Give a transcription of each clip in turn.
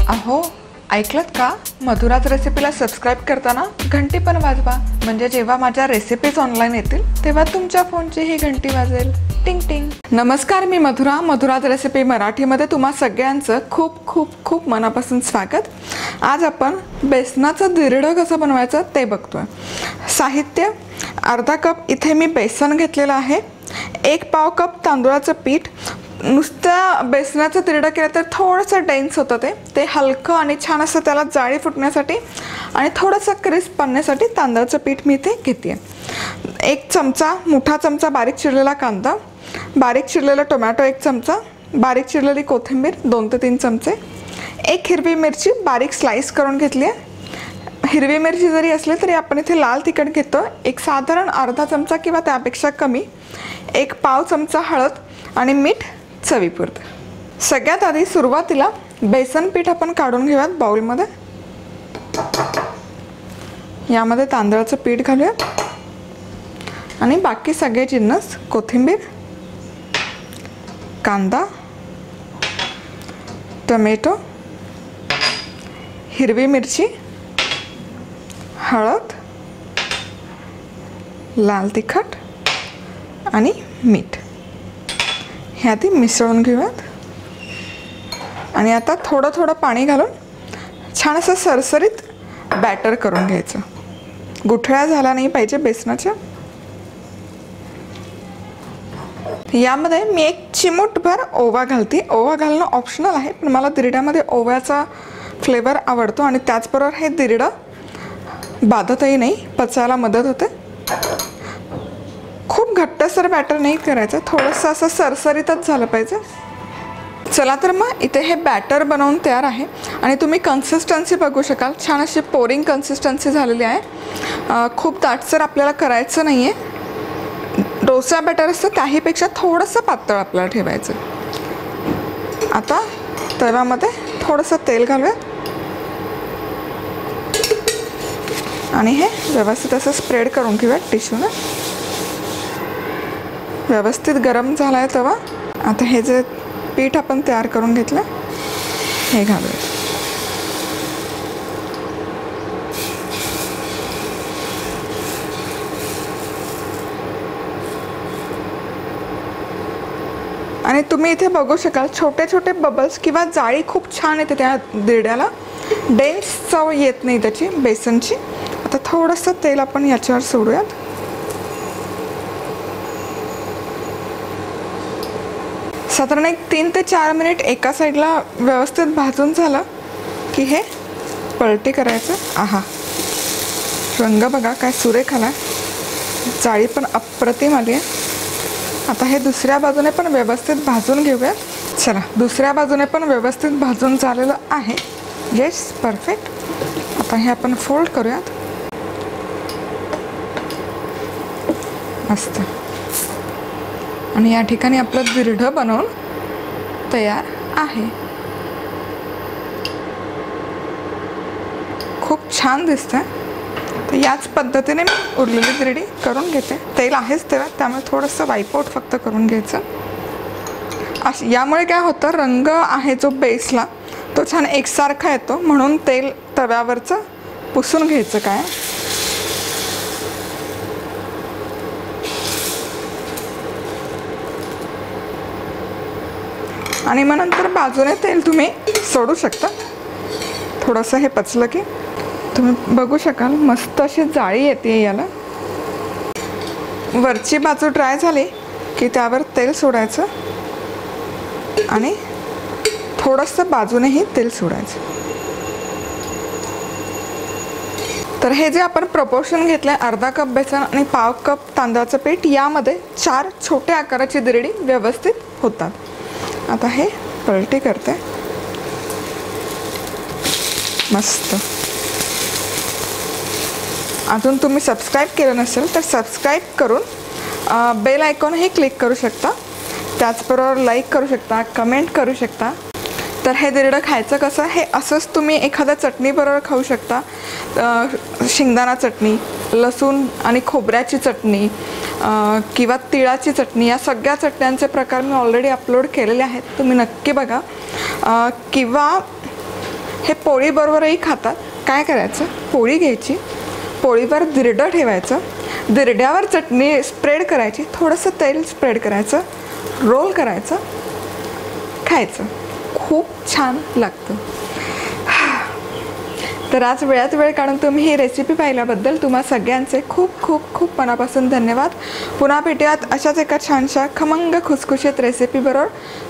अहो ऐकलत का? मधुराज रेसिपीला सबस्क्राइब करताना घंटी पण वाजवा, म्हणजे जेव्हा माझ्या रेसिपीज ऑनलाईन येतील तेव्हा तुमच्या फोनची ही घंटी वाजेल. टिंग टिंग. नमस्कार, मी मधुरा. मधुराज रेसिपी मराठीमध्ये तुम्हा सगळ्यांचं खूप खूप खूप मनापासून स्वागत. आज आपण बेसनाचं धिरडं कसं बनवायचं ते बघतोय. साहित्य: अर्धा कप इथे मी बेसन घेतलेलं आहे. 1 पाव कप तांदूळाचं पीठ. नुसत्या बेसनाचं धिरडं केलं तर थोडंसं डेन्स होतं, ते हलकं आणि छान असं त्याला जाळी फुटण्यासाठी आणि थोडंसं क्रिस्प बनण्यासाठी तांदळाचं पीठ मी इथे घेते. 1 चमचा, मोठा चमचा बारीक चिरलेला कांदा, बारीक चिरलेला टोमॅटो 1 चमचा, बारीक चिरलेली कोथिंबीर 2 ते 3 चमचे, 1 हिरवी मिरची बारीक स्लाइस करून घेतली आहे. हिरवी मिरची जरी असली तरी आपण इथे लाल तिखट घेतो. एक साधारण अर्धा चमचा किंवा त्यापेक्षा कमी, 1 पाव चमचा हळद आणि मीठ चवीपुरतं. सगळ्यात आधी सुरुवातीला बेसन पीठ आपण काढून घेऊयात बाउलमध्ये. यामध्ये तांदळाचं पीठ घालूयात आणि बाकी सगळे जिन्नस: कोथिंबीर, कांदा, टोमॅटो, हिरवी मिरची, हळद, लाल तिखट आणि मीठ हे आधी मिसळून घेऊयात. आणि आता थोडं थोडं पाणी घालून छान असं सरसरीत बॅटर करून घ्यायचं. गुठळ्या झाला नाही पाहिजे बेसनाच्या. यामध्ये मी 1 चिमूटभर ओवा घालते. ओवा घालणं ऑप्शनल आहे, पण मला धिरड्यामध्ये ओव्याचा फ्लेवर आवडतो आणि त्याचबरोबर हे धिरडं बाधतही नाही, पचायला मदत होते. खूप घट्टसर बॅटर नाही करायचं, थोडंसं असं सरसरीतच झालं पाहिजे. चला तर मग इथे हे बॅटर बनवून तयार आहे आणि तुम्ही कन्सिस्टन्सी बघू शकाल. छान अशी पोरिंग कन्सिस्टन्सी झालेली आहे. खूप दाटसर आपल्याला करायचं नाही आहे. डोसा बॅटर असतं त्याहीपेक्षा थोडंसं पातळ आपल्याला ठेवायचं. आता तव्यामध्ये थोडंसं तेल घालूया आणि हे व्यवस्थित असं स्प्रेड करून घेऊया टिश्यूने. व्यवस्थित गरम झाला आहे तवा. आता हे जे पीठ आपण तयार करून घेतलं हे घालूया. आणि तुम्ही इथे बघू शकाल छोटे छोटे बबल्स किंवा जाळी खूप छान येते त्या धिरड्याला. डेन्स चव येत नाही त्याची बेसनची. आता थोडंसं तेल आपण याच्यावर सोडूयात. साधारण 3 ते 4 मिनिट एका साईडला व्यवस्थित भाजून झालं की हे पलटी करायचं. आहा, रंग बघा काय सुरेख आला. जाळी पण अप्रतिम आली आहे. आता हे दुसऱ्या बाजूने पण व्यवस्थित भाजून घेऊया. चला, दुसऱ्या बाजूने पण व्यवस्थित भाजून झालेलं आहे. Yes, perfect. आता हे आपण फोल्ड करूयात. मस्त. आणि या ठिकाणी आपलं धिरडं बनवून तयार आहे. खूप छान दिसतंय. तर याच पद्धतीने मी उरलेली धिरडी करून घेते. तेल आहेच तेव्हा, त्यामुळे थोडंसं वाईपआउट फक्त करून घ्यायचं. यामुळे काय होतं, रंग आहे जो बेसला तो छान एकसारखा येतो, म्हणून तेल तव्यावरचं पुसून घ्यायचं काय. आणि मग नंतर बाजूने तेल तुम्ही सोडू शकता. थोडंसं हे पचलं की तुम्ही बघू शकाल मस्त अशी जाळी येते याला. वरची बाजू ड्राय झाली की त्यावर तेल सोडायचं आणि थोडंसं बाजूनेही तेल सोडायचं. तर हे जे आपण प्रपोर्शन घेतलं, अर्धा कप बेसन आणि पाव कप तांदळाचं पीठ, यामध्ये 4 छोट्या आकाराची धिरडी व्यवस्थित होतात. आता हे पलटी करते. मस्त. अजून तुम्ही सबस्क्राईब केलं नसेल तर सबस्क्राईब करून बेल आयकॉनही क्लिक करू शकता. त्याचबरोबर लाईक करू शकता, कमेंट करू शकता. तर हे धिरडं खायचं कसं, हे असंच तुम्ही एखाद्या चटणीबरोबर खाऊ शकता. शेंगदाणा चटणी, लसूण आणि खोबऱ्याची चटणी किंवा तिळाची चटणी, या सगळ्या चटण्यांचे प्रकार मी ऑलरेडी अपलोड केलेले आहेत, तुम्ही नक्की बघा. किंवा हे पोळीबरोबरही खातात. काय करायचं, पोळी घ्यायची, पोळीवर दिरडं ठेवायचं, दिरड्यावर चटणी स्प्रेड करायची, थोडंसं तेल स्प्रेड करायचं, रोल करायचं, खायचं. खूप छान लागतं. तर आज वेळात वेळ काढून तुम्ही ही रेसिपी पाहिल्याबद्दल तुम्हा सगळ्यांचे खूप खूप खूप मनापासून धन्यवाद. पुन्हा भेटूयात अशाच एका छानशा खमंग खुसखुशीत रेसिपीबरोबर.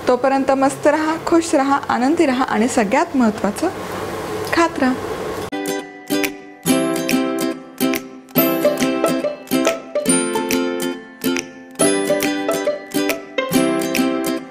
तोपर्यंत मस्त राहा, खुश राहा, आनंदी राहा आणि सगळ्यात महत्त्वाचं खात राहा.